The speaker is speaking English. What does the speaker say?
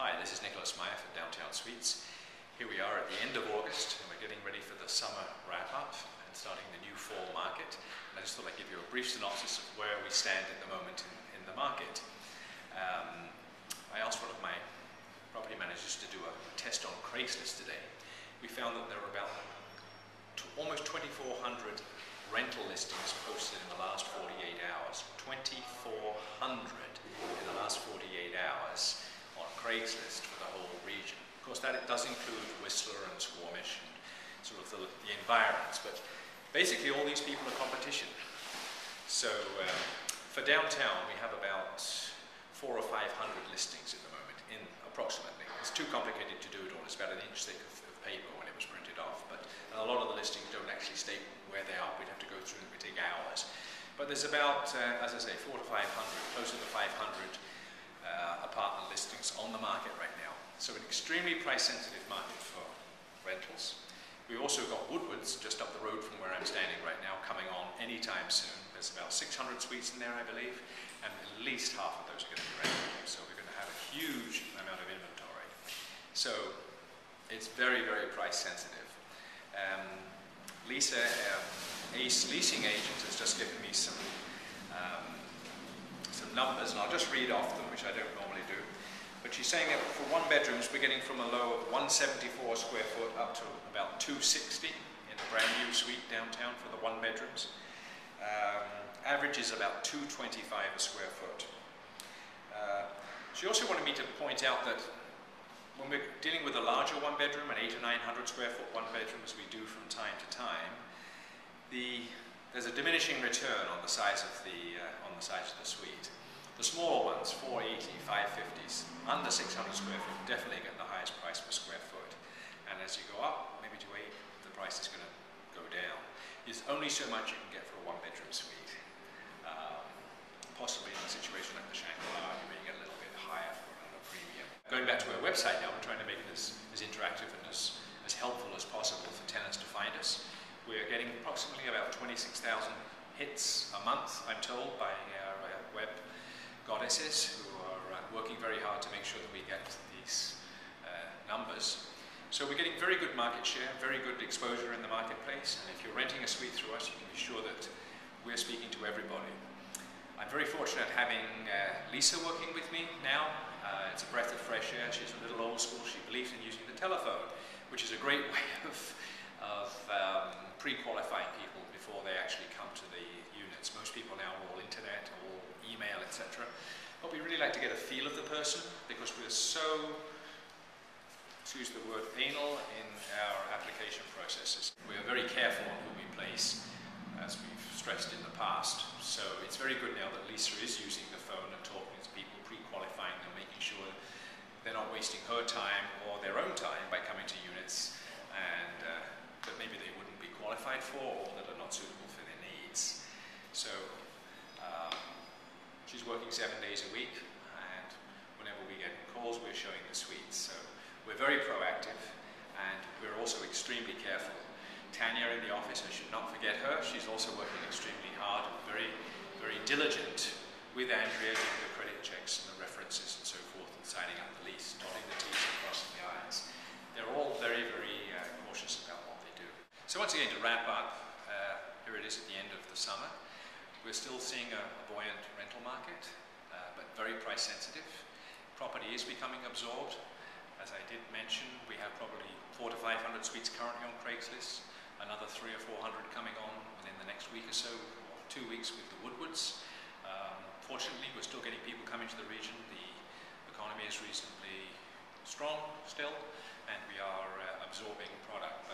Meyer of Downtown Suites. Here we are at the end of August, and we're getting ready for the summer wrap-up and starting the new fall market. And I just thought I'd give you a brief synopsis of where we stand at the moment in the market. I asked one of my property managers to do a test on Craigslist today. We found that there were about almost 2,400 rental listings posted in the last 48 hours. 2,400 in the last 48 hours on Craigslist for the whole region. Of course, that it does include Whistler and Squamish and sort of the environs, but basically all these people are competition. So for downtown, we have about 400 or 500 listings at the moment, in approximately. It's too complicated to do it all. It's about an inch thick of paper when it was printed off, but a lot of the listings don't actually state where they are. We'd have to go through them. It would take hours. But there's about, as I say, 400 to 500, closer to 500 apartment listings on the market right now. So an extremely price-sensitive market for rentals. We've also got Woodwards just up the road from where I'm standing right now, coming on anytime soon. There's about 600 suites in there, I believe, and at least half of those are going to be rented. So we're going to have a huge amount of inventory. So it's very, very price-sensitive. Lisa, Ace Leasing Agent, has just given me some numbers, and I'll just read off them, which I don't normally do. But she's saying that for one bedrooms, we're getting from a low of 174 square foot up to about 260 in a brand new suite downtown for the one bedrooms. Average is about 225 a square foot. She also wanted me to point out that when we're dealing with a larger one bedroom, an 800 or 900 square foot one bedroom, as we do from time to time, there's a diminishing return on the size of the suite. The smaller ones, 480, 550s, under 600 square foot, definitely get the highest price per square foot. And as you go up, maybe to 8, the price is going to go down. There's only so much you can get for a one bedroom suite. Possibly in a situation like the Shangri-La, you may get a little bit higher for another premium. Going back to our website now, we're trying to make it as interactive and as helpful as possible for tenants to find us. We're getting approximately about 26,000 hits a month, I'm told, by our web goddesses who are working very hard to make sure that we get these numbers. So we're getting very good market share, very good exposure in the marketplace, and if you're renting a suite through us, you can be sure that we're speaking to everybody. I'm very fortunate having Lisa working with me now. It's a breath of fresh air. She's a little old school. She believes in using the telephone, which is a great way of pre-qualifying people before they actually come to the units. Most people now are all internet, all email, etc. But we really like to get a feel of the person because we're so, excuse the word, anal in our application processes. We are very careful on who we place, as we've stressed in the past. So it's very good now that Lisa is using the phone and talking to people, pre-qualifying them, making sure they're not wasting her time or their own time by coming to units and that maybe they wouldn't be qualified for or that are not suitable for their needs. So she's working 7 days a week, and whenever we get calls, we're showing the suites. So we're very proactive, and we're also extremely careful. Tanya in the office, I should not forget her. She's also working extremely hard, very, very diligent with Andrea, doing the credit checks and the references and so forth, and signing up the lease, dotting the T's and crossing the I's. They're all very, very cautious about what they do. So once again, to wrap up, here it is at the end of the summer. We're still seeing a buoyant rental market, but very price sensitive. Property is becoming absorbed. As I did mention, we have probably 400 to 500 suites currently on Craigslist, another 300 or 400 coming on within the next week or so, or 2 weeks with the Woodwards. Fortunately, we're still getting people coming to the region. The economy is reasonably strong still, and we are absorbing product.